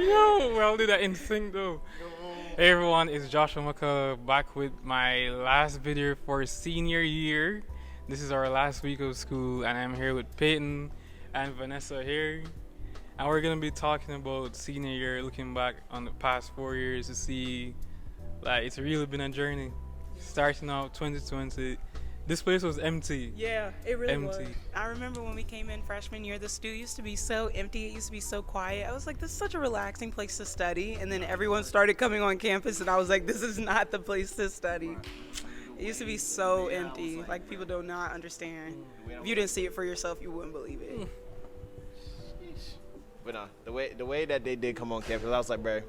Yo, we all did that in sync though. Hey everyone, it's Joshua McCalla back with my last video for senior year. This is our last week of school, and I'm here with Payton and Vanessa here. And we're gonna be talking about senior year, looking back on the past 4 years to see, like, it's really been a journey. Starting out 2020, this place was empty. Yeah, it really was. Empty. I remember when we came in freshman year, the studio used to be so empty. It used to be so quiet. I was like, this is such a relaxing place to study. And then everyone started coming on campus, and I was like, this is not the place to study. It used to be so empty. Like, people do not understand. If you didn't see it for yourself, you wouldn't believe it. But the way that they did come on campus, I was like, bro,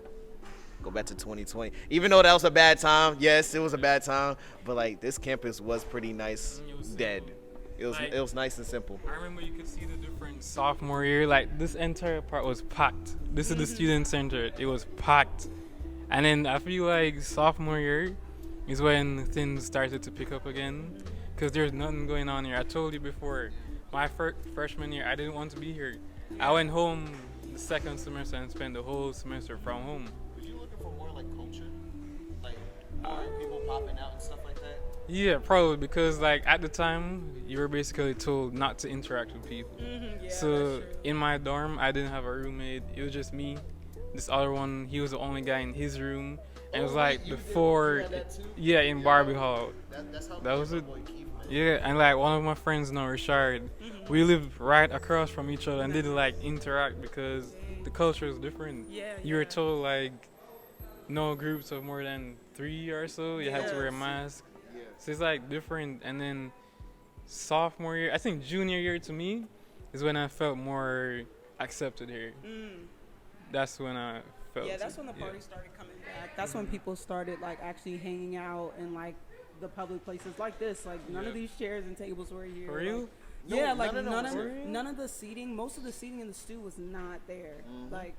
go back to 2020. Even though that was a bad time, yes, it was a bad time. But like, this campus was pretty nice, dead. It was nice and simple. I remember you could see the difference sophomore year. Like, this entire part was packed. This is the student center. It was packed. And then I feel like sophomore year is when things started to pick up again, because there's nothing going on here. I told you before, my freshman year, I didn't want to be here. I went home the second semester and spent the whole semester from home. Were you looking for more like culture? Like more people popping out and stuff like that? Yeah, probably, because like at the time you were basically told not to interact with people. Yeah, So in my dorm, I didn't have a roommate. It was just me. This other one, he was the only guy in his room, and it was like you before, had that too? yeah, in Barbie Hall. That's how That was my it. boy Keith, man. Yeah, and like one of my friends now, Richard, we lived right across from each other and didn't like interact because the culture is different. Yeah, You were yeah. told like no groups of more than 3 or so. You had to wear a Yes. mask. Yeah. So it's like different. And then sophomore year, I think junior year to me is when I felt more accepted here. That's when I felt. Yeah, that's when the party started coming back. That's when people started like actually hanging out in like the public places like this. Like none of these chairs and tables were here. For real? Like, yeah, like none of them were. none of the seating, most of the seating in the stew was not there. Like,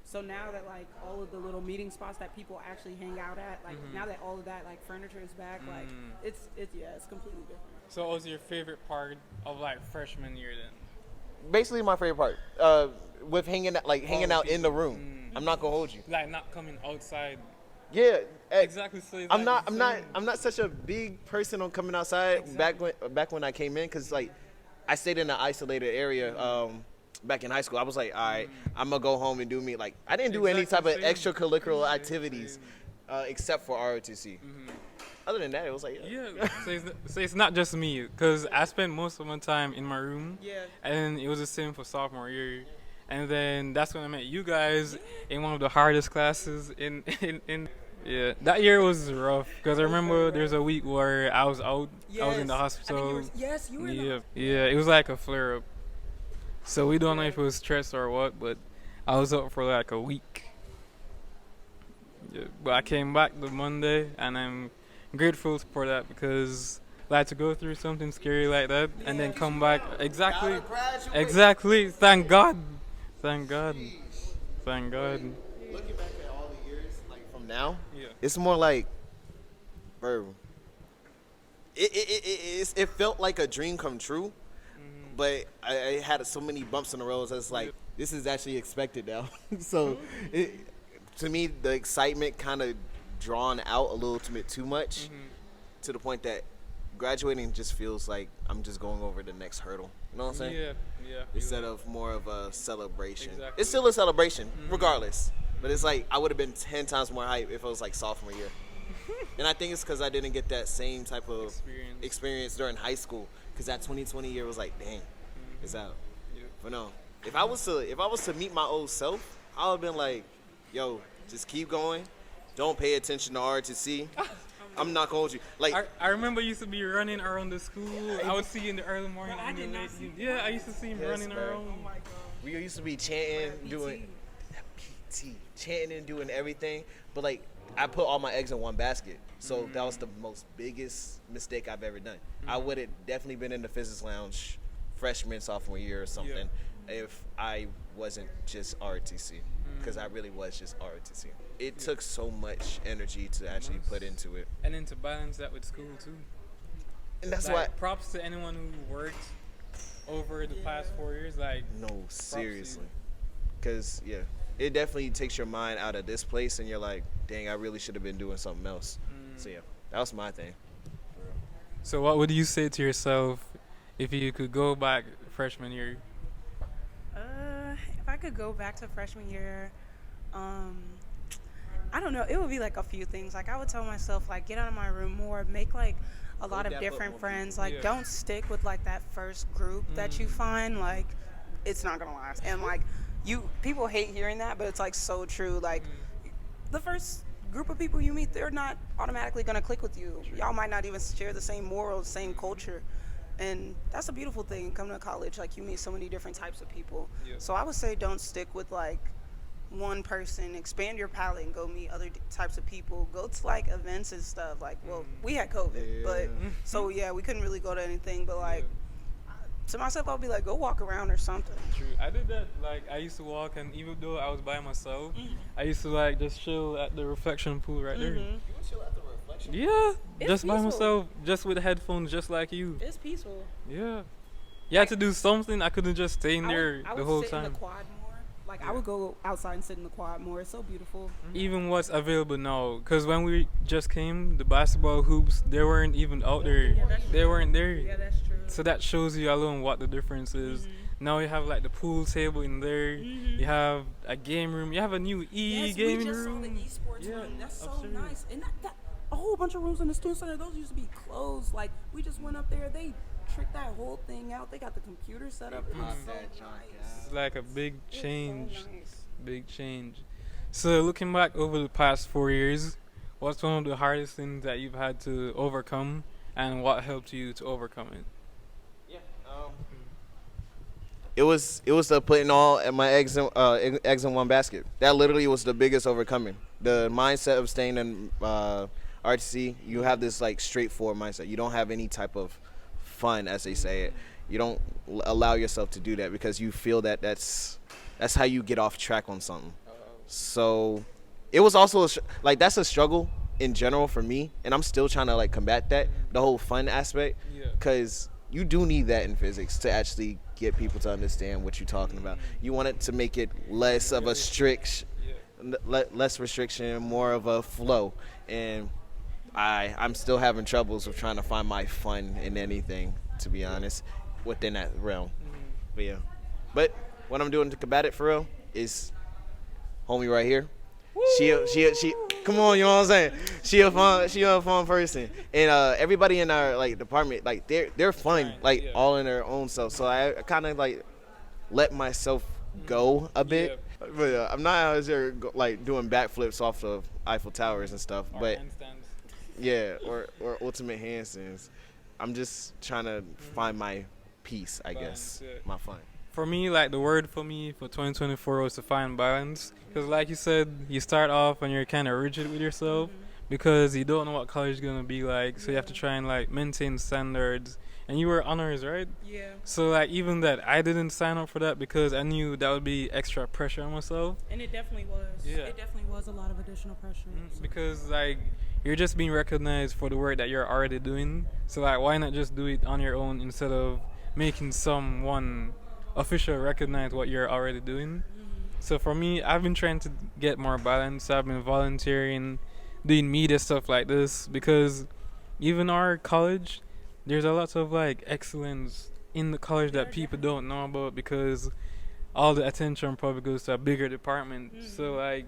so now that like all of the little meeting spots that people actually hang out at, like now that all of that like furniture is back, like it's completely different. So what was your favorite part of like freshman year then? Basically, my favorite part, with hanging out in the room. I'm not gonna hold you. Like not coming outside. Yeah, Exactly. So it's I'm like I'm not such a big person on coming outside. Back when I came in, cause like I stayed in an isolated area back in high school. I was like, all right, I'm gonna go home and do me. Like I didn't do any type of Exactly, extracurricular activities except for ROTC. Other than that, it was like Yeah, so it's not just me, because I spent most of my time in my room, Yeah. and it was the same for sophomore year. And then that's when I met you guys in one of the hardest classes in yeah. That year was rough, because I remember there's a week where I was out, I was in the Yes. I think you hospital. were, yes, you were in the Yeah, hospital. yeah, it was like a flare up. So we don't know if it was stress or what, but I was up for like a week. Yeah, but I came back the Monday, and I'm grateful for that, because like to go through something scary like that and then come back exactly, Gotta graduate. exactly. Thank God, thank God, thank God. Looking back at all the years, like from now, Yeah. it's more like, bro. It felt like a dream come true, but I had so many bumps in the road. It's like this is actually expected now. So, to me, the excitement kind of drawn out a little bit too much, to the point that graduating just feels like I'm just going over the next hurdle. You know what I'm saying? Yeah, yeah. Instead of more of a celebration. Exactly. It's still a celebration, regardless. But it's like I would have been 10 times more hype if it was like sophomore year. And I think it's because I didn't get that same type of experience during high school. Because that 2020 year was like, dang, it's out. Yeah. But no, if I was to meet my old self, I would have been like, yo, just keep going. Don't pay attention to RTC. I'm not gonna hold you. Like I remember you used to be running around the school. I would see you in the early morning. Bro, I and did the not late see evening. Yeah, I used to see him Yes, running bro. around. Oh my god. we used to be chanting, doing chanting and doing everything. But like I put all my eggs in one basket. So that was the most biggest mistake I've ever done. I would have definitely been in the physics lounge freshman, sophomore year or something if I wasn't just ROTC, because I really was just ROTC. It took so much energy to actually put into it. And then to balance that with school too. And that's Like, why, props to anyone who worked over the past 4 years. Like, no, seriously. Because, yeah, it definitely takes your mind out of this place, and you're like, dang, I really should have been doing something else. So yeah, that was my thing. So what would you say to yourself if you could go back freshman year? If I could go back to freshman year, I don't know. It would be like a few things. Like I would tell myself, like, get out of my room more, make like a lot of different friends. Like, Yeah. don't stick with like that first group that you find. Like, it's not gonna last. And like, people hate hearing that, but it's like so true. Like, the first group of people you meet, they're not automatically gonna click with you. Y'all might not even share the same morals, same culture. And that's a beautiful thing. Coming to college, like you meet so many different types of people. Yeah. So I would say don't stick with like one person. Expand your palette and go meet other types of people. Go to like events and stuff. Like, well, we had COVID, but so yeah, we couldn't really go to anything. But like, to myself, I'll be like, go walk around or something. True. I did that. Like I used to walk, and even though I was by myself, I used to like just chill at the reflection pool right there. You would chill at the reflection. Yeah, It's just by peaceful. myself, just with headphones, just like you. It's peaceful. Yeah, you had to do something. I couldn't just stay in there I the would whole sit in time. the quad more. Like I would go outside and sit in the quad more. It's so beautiful. Even what's available now, because when we just came, the basketball hoops, they weren't even out there. They weren't there. Yeah, that's true. So that shows you alone what the difference is. Now you have like the pool table in there. You have a game room. You have a new gaming room. esports Yeah, room. That's so upstairs. nice. And that a whole bunch of rooms in the student center, those used to be closed. Like we just went up there, they tricked that whole thing out. They got the computer set up. It was so nice. It's like a big It's change. so nice. Big change. So looking back over the past 4 years, what's one of the hardest things that you've had to overcome, and what helped you to overcome it? It was the putting all my eggs in one basket. That literally was the biggest overcoming. The mindset of staying in RTC, you have this like straightforward mindset. You don't have any type of fun, as they say it. You don't allow yourself to do that because you feel that that's how you get off track on something. So it was also that's a struggle in general for me, and I'm still trying to like combat that, the whole fun aspect, because you do need that in physics to actually get people to understand what you're talking about. You want it to make it less of a less restriction, more of a flow. And I'm still having troubles with trying to find my fun in anything, to be honest, within that realm. But yeah. But what I'm doing to combat it for real is homie right here. She come on, you know what I'm saying? She a fun person. And everybody in our like department, like they're fun, like all in their own self. So I kind of like let myself go a bit. But I'm not out here like doing backflips off of Eiffel Towers and stuff. Or But handstands. yeah, or ultimate handstands. I'm just trying to find my peace, I guess. Balance, yeah. My fun. For me, like the word for me for 2024 was to find balance. Because like you said, you start off and you're kind of rigid with yourself because you don't know what college is going to be like. So you have to try and like maintain standards. And you were honors, right? Yeah. So like even that, I didn't sign up for that because I knew that would be extra pressure on myself. And it definitely was. Yeah. It definitely was a lot of additional pressure. Because like you're just being recognized for the work that you're already doing. So like why not just do it on your own instead of making someone official recognize what you're already doing. So for me, I've been trying to get more balance. I've been volunteering, doing media stuff like this because even our college, there's a lot of like excellence in the college that people don't know about because all the attention probably goes to a bigger department. So like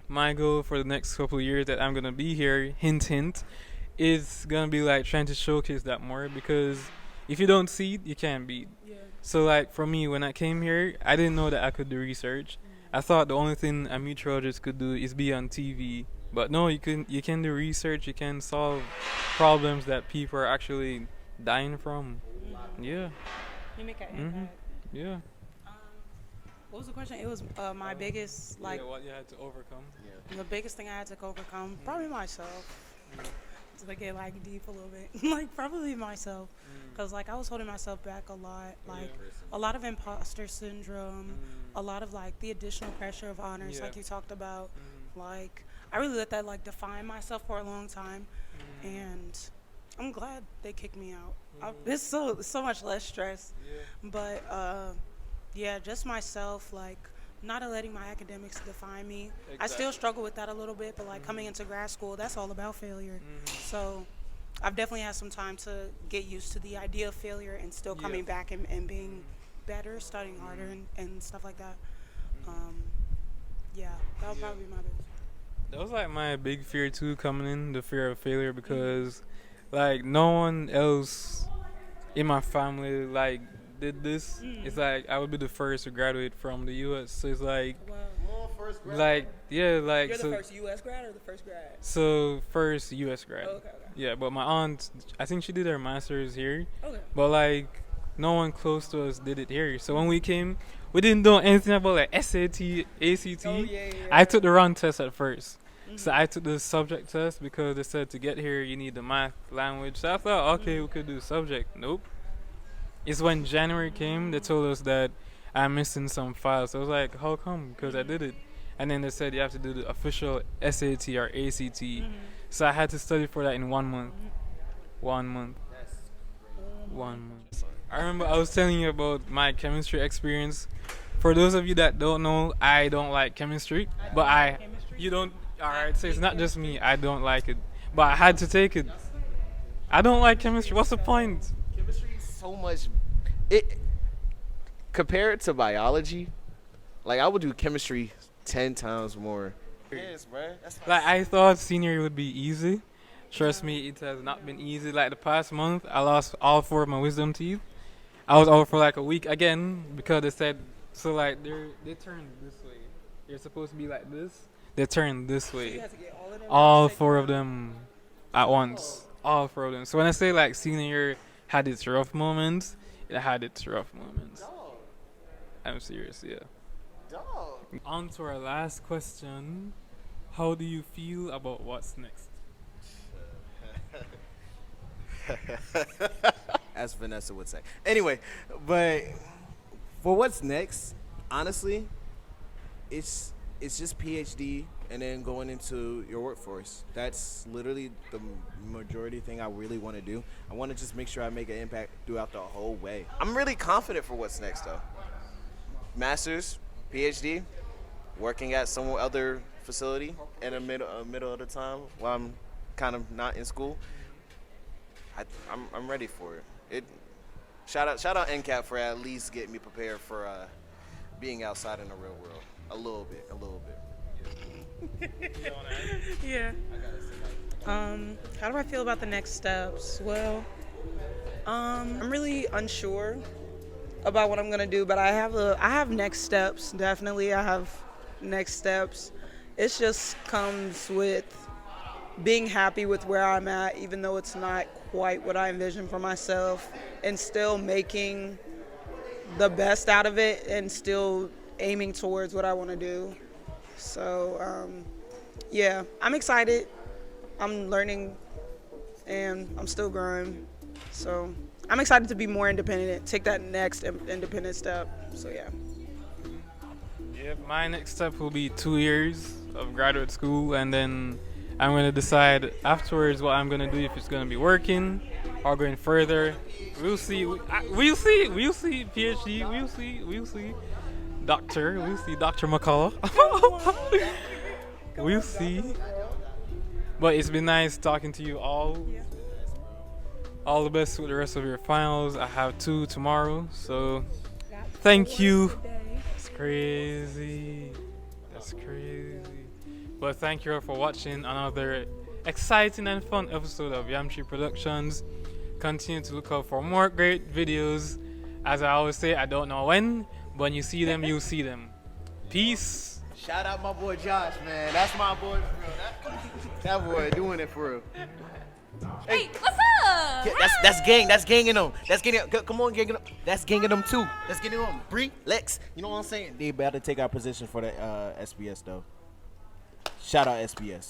my goal for the next couple of years that I'm gonna be here, hint hint, is gonna be like trying to showcase that more because if you don't see it, you can't beat. So like for me, when I came here, I didn't know that I could do research. I thought the only thing a meteorologist could do is be on TV. But no, you can do research. You can solve problems that people are actually dying from. Yeah. You make an impact. Yeah. What was the question? It was my biggest like what you had to overcome. the biggest thing I had to overcome. Probably myself. To get like deep a little bit, like probably myself, because like I was holding myself back a lot, like a lot of imposter syndrome, a lot of like the additional pressure of honors, like you talked about. Like I really let that like define myself for a long time, and I'm glad they kicked me out. It's so much less stress, but yeah, just myself, like not letting my academics define me. I still struggle with that a little bit, but like coming into grad school, that's all about failure. So I've definitely had some time to get used to the idea of failure and still coming back and being better, studying harder and stuff like that. Yeah, that would probably be my biggest. That was like my big fear too, coming in, the fear of failure, because like no one else in my family like did this. It's like I would be the first to graduate from the U.S. So it's like, like yeah, like You're so. the first U.S. grad or the first grad? So first U.S. grad. Oh, okay. Yeah, but my aunt, I think she did her master's here. Okay. But like no one close to us did it here. So when we came, we didn't know anything about like SAT, ACT. Oh, yeah. I took the wrong test at first. So I took the subject test because they said to get here you need the math language. So I thought, okay, we could do subject. Nope. It's when January came, they told us that I'm missing some files. So I was like, how come? Because I did it. And then they said you have to do the official SAT or ACT. So I had to study for that in 1 month. 1 month. 1 month. I remember I was telling you about my chemistry experience. For those of you that don't know, I don't like chemistry. But you don't, alright, so it's not just me, I don't like it. But I had to take it. I don't like chemistry, what's the point? Chemistry is so much. Compared to biology, like I would do chemistry 10 times more. Yes, bro. Like I thought senior year would be easy. Trust me, it has not been easy. Like the past month, I lost all 4 of my wisdom teeth. I was out for like a week again because they said, so like they turned this way. They're supposed to be like this. They turned this way. You have to get all of them. All 4 of them at once. All 4 of them. So when I say like senior year had its rough moments, it had its rough moments. I'm serious, yeah. On to our last question. How do you feel about what's next? As Vanessa would say. Anyway, but for what's next, honestly, it's just PhD and then going into your workforce. That's literally the majority thing I really want to do. I want to just make sure I make an impact throughout the whole way. I'm really confident for what's next, though. Master's, PhD, working at some other facility in the middle of the time while I'm kind of not in school. I'm ready for it. Shout out Ncat for at least getting me prepared for being outside in the real world a little bit. Yeah. How do I feel about the next steps? Well, I'm really unsure about what I'm gonna do, but I have next steps. Definitely, I have next steps. It just comes with being happy with where I'm at, even though it's not quite what I envisioned for myself, and still making the best out of it and still aiming towards what I want to do. So, yeah, I'm excited. I'm learning and I'm still growing. So I'm excited to be more independent, take that next independent step. So, yeah. Yeah, my next step will be 2 years of graduate school, and then I'm going to decide afterwards what I'm going to do, if it's going to be working or going further. We'll see. We'll see. PhD. We'll see. Doctor. We'll see. Dr. McCalla. We'll see. But it's been nice talking to you all. All the best with the rest of your finals. I have 2 tomorrow, so thank you. That's crazy. But thank you all for watching another exciting and fun episode of Yamtree Productions. Continue to look out for more great videos. As I always say, I don't know when, but when you see them, you'll see them. Peace. Shout out my boy Josh, man. That's my boy for real. That boy doing it for real. Hey, what's up? That's gang. That's ganging them. That's getting. Come on, ganging them. That's ganging them too. That's getting them. Bree, Lex. You know what I'm saying? They about to take our position for the SBS though. Shout out SBS.